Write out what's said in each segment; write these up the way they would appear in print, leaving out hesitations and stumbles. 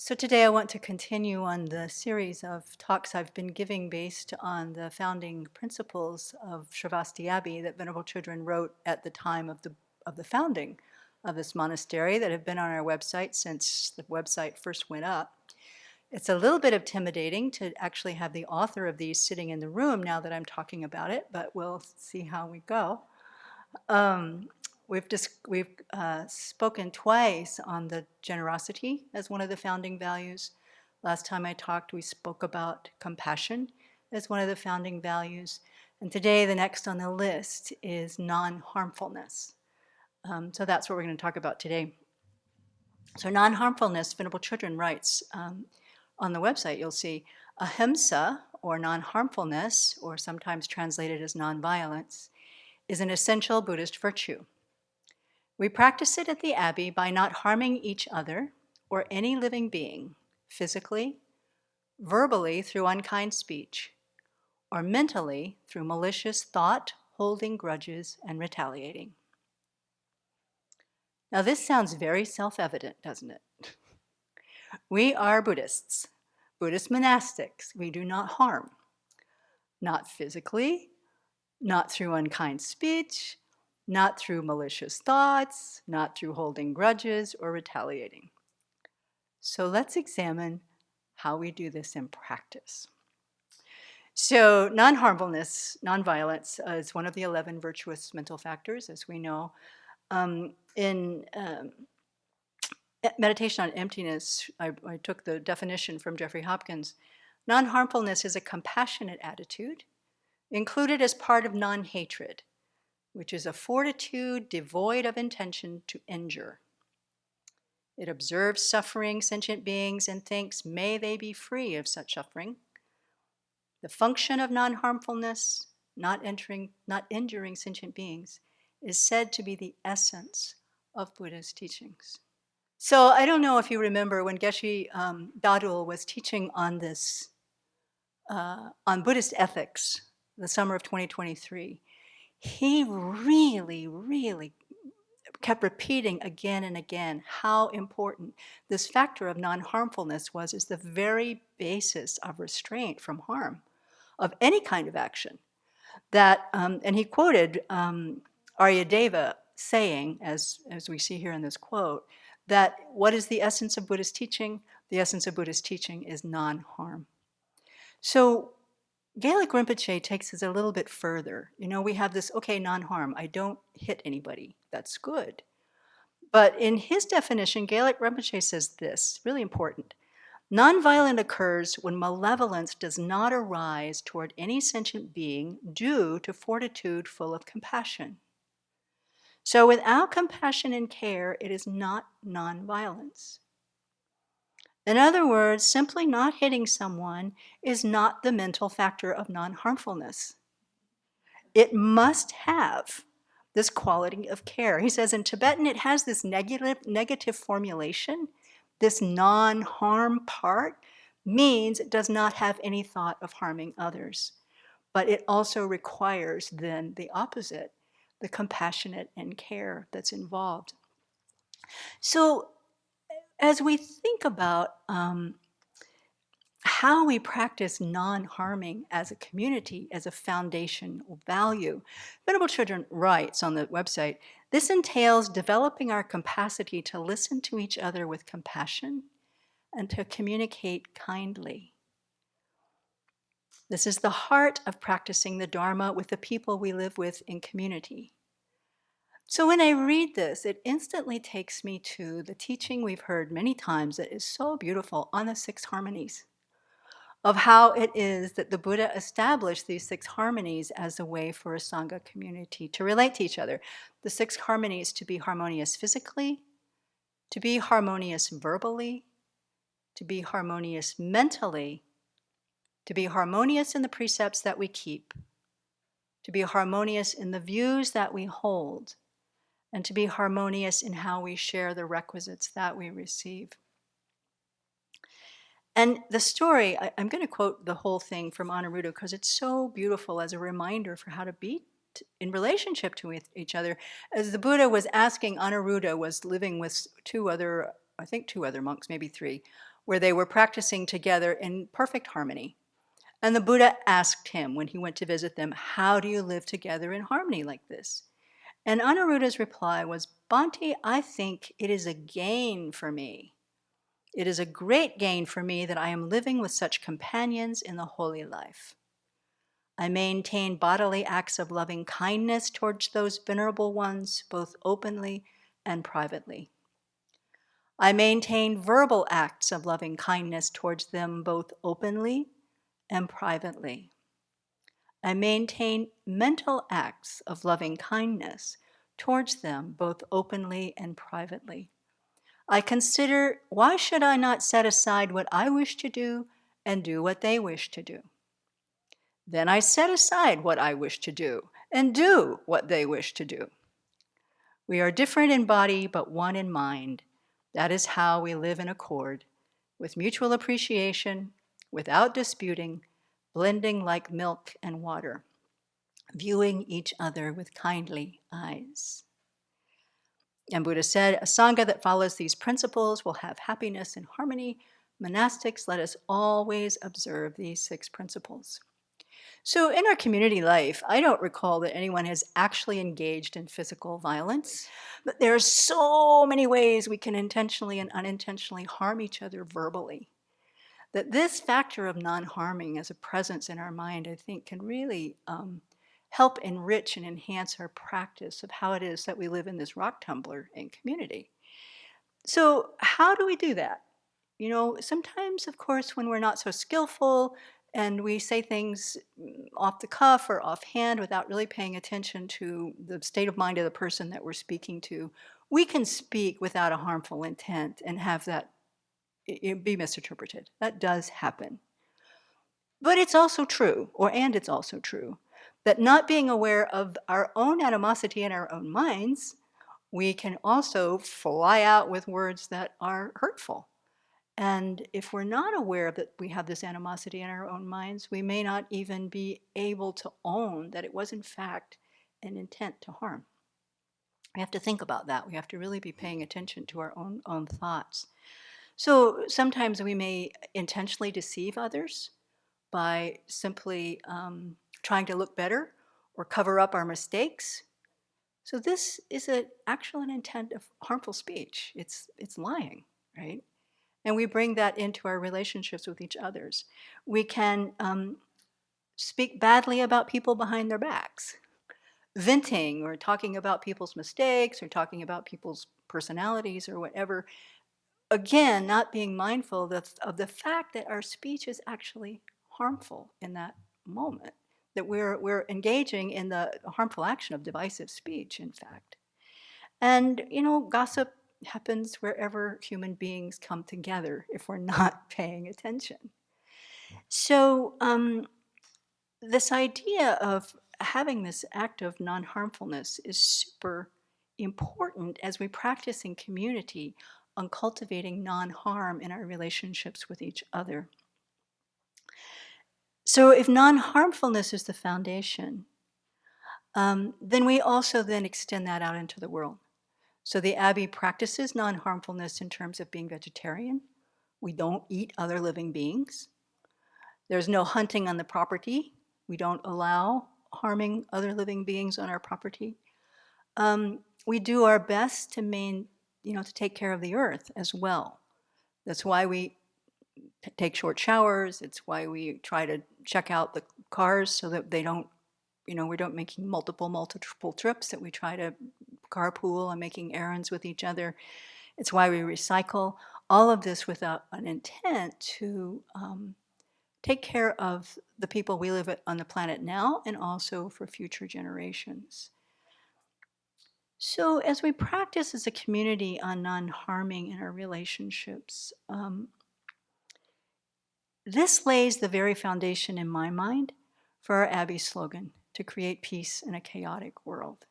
So today I want to continue on the series of talks I've been giving based on the founding principles of Sravasti Abbey that Venerable Children wrote at the time of the founding of this monastery that have been on our website since the website first went up. It's a little bit intimidating to actually have the author of these sitting in the room now that I'm talking about it, but we'll see how we go. We've spoken twice on the generosity as one of the founding values. Last time I talked, we spoke about compassion as one of the founding values. And today, the next on the list is non-harmfulness. So that's what we're going to talk about today. So non-harmfulness, Venerable Children writes on the website, you'll see ahimsa, or non-harmfulness, or sometimes translated as non-violence, is an essential Buddhist virtue. We practice it at the Abbey by not harming each other or any living being, physically, verbally through unkind speech, or mentally through malicious thought, holding grudges, and retaliating. Now this sounds very self-evident, doesn't it? We are Buddhists, Buddhist monastics. We do not harm, not physically, not through unkind speech, not through malicious thoughts, not through holding grudges or retaliating. So let's examine how we do this in practice. So non-harmfulness, non-violence is one of the 11 virtuous mental factors, as we know. In Meditation on Emptiness, I took the definition from Jeffrey Hopkins. Non-harmfulness is a compassionate attitude included as part of non-hatred, which is a fortitude devoid of intention to injure. It observes suffering sentient beings and thinks, may they be free of such suffering. The function of non-harmfulness, not injuring sentient beings, is said to be the essence of Buddha's teachings. So I don't know if you remember when Geshe Dadul was teaching on this, on Buddhist ethics, the summer of 2023, he really kept repeating again and again how important this factor of non-harmfulness was as the very basis of restraint from harm, of any kind of action. That, and he quoted Aryadeva saying, as we see here in this quote, that what is the essence of Buddhist teaching? The essence of Buddhist teaching is non-harm. So Gaelic Rinpoche takes us a little bit further. You know, we have this, okay, non-harm. I don't hit anybody. That's good. But in his definition, Gaelic Rinpoche says this, really important. Nonviolent occurs when malevolence does not arise toward any sentient being due to fortitude full of compassion. So without compassion and care, it is not nonviolence. In other words, simply not hitting someone is not the mental factor of non-harmfulness. It must have this quality of care. He says in Tibetan, it has this negative formulation. This non-harm part means it does not have any thought of harming others. But it also requires then the opposite, the compassionate and care that's involved. So as we think about how we practice non-harming as a community, as a foundational value, Venerable Children writes on the website, this entails developing our capacity to listen to each other with compassion and to communicate kindly. This is the heart of practicing the Dharma with the people we live with in community. So when I read this, it instantly takes me to the teaching we've heard many times that is so beautiful on the 6 harmonies, of how it is that the Buddha established these 6 harmonies as a way for a Sangha community to relate to each other. The 6 harmonies to be harmonious physically, to be harmonious verbally, to be harmonious mentally, to be harmonious in the precepts that we keep, to be harmonious in the views that we hold, and to be harmonious in how we share the requisites that we receive. And the story, I'm going to quote the whole thing from Anuruddha because it's so beautiful as a reminder for how to be in relationship to each other. As the Buddha was asking, Anuruddha was living with 2 other I think 2 other monks, maybe 3, where they were practicing together in perfect harmony. And the Buddha asked him when he went to visit them, how do you live together in harmony like this? And Anuruddha's reply was, Bhante, I think it is a gain for me. It is a great gain for me that I am living with such companions in the holy life. I maintain bodily acts of loving kindness towards those venerable ones, both openly and privately. I maintain verbal acts of loving kindness towards them, both openly and privately. I maintain mental acts of loving kindness towards them, both openly and privately. I consider, why should I not set aside what I wish to do and do what they wish to do? Then I set aside what I wish to do and do what they wish to do. We are different in body, but one in mind. That is how we live in accord, with mutual appreciation, without disputing, blending like milk and water, viewing each other with kindly eyes. And Buddha said, a Sangha that follows these principles will have happiness and harmony. Monastics, let us always observe these 6 principles. So in our community life, I don't recall that anyone has actually engaged in physical violence, but there are so many ways we can intentionally and unintentionally harm each other verbally, that this factor of non-harming as a presence in our mind, I think, can really help enrich and enhance our practice of how it is that we live in this rock tumbler in community. So how do we do that? You know, sometimes, of course, when we're not so skillful and we say things off the cuff or offhand without really paying attention to the state of mind of the person that we're speaking to, we can speak without a harmful intent and have that be misinterpreted. That does happen. But it's also true, it's also true, that not being aware of our own animosity in our own minds, we can also fly out with words that are hurtful. And if we're not aware that we have this animosity in our own minds, we may not even be able to own that it was in fact an intent to harm. We have to think about that. We have to really be paying attention to our own thoughts. So sometimes we may intentionally deceive others by simply trying to look better or cover up our mistakes. So this is an actual intent of harmful speech. It's lying, right? And we bring that into our relationships with each others. We can speak badly about people behind their backs, venting or talking about people's mistakes or talking about people's personalities or whatever. Again, not being mindful of the fact that our speech is actually harmful in that moment, that we're engaging in the harmful action of divisive speech, in fact. And, you know, gossip happens wherever human beings come together if we're not paying attention. So this idea of having this act of non-harmfulness is super important as we practice in community on cultivating non-harm in our relationships with each other. So if non-harmfulness is the foundation, then we also then extend that out into the world. So the Abbey practices non-harmfulness in terms of being vegetarian. We don't eat other living beings. There's no hunting on the property. We don't allow harming other living beings on our property. We do our best to to take care of the earth as well. That's why we take short showers. It's why we try to check out the cars so that they don't, we don't making multiple trips, that we try to carpool and making errands with each other. It's why we recycle. All of this without an intent to take care of the people we live on the planet now and also for future generations. So as we practice as a community on non-harming in our relationships, this lays the very foundation in my mind for our Abbey slogan, to create peace in a chaotic world.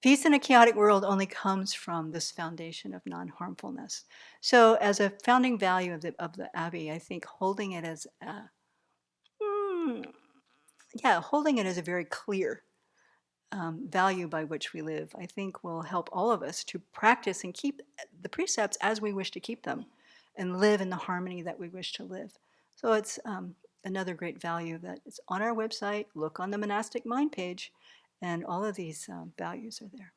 Peace in a chaotic world only comes from this foundation of non-harmfulness. So as a founding value of the Abbey, I think holding it as a very clear value by which we live, I think will help all of us to practice and keep the precepts as we wish to keep them and live in the harmony that we wish to live. So it's another great value that is on our website. Look on the monastic mind page, and all of these values are there.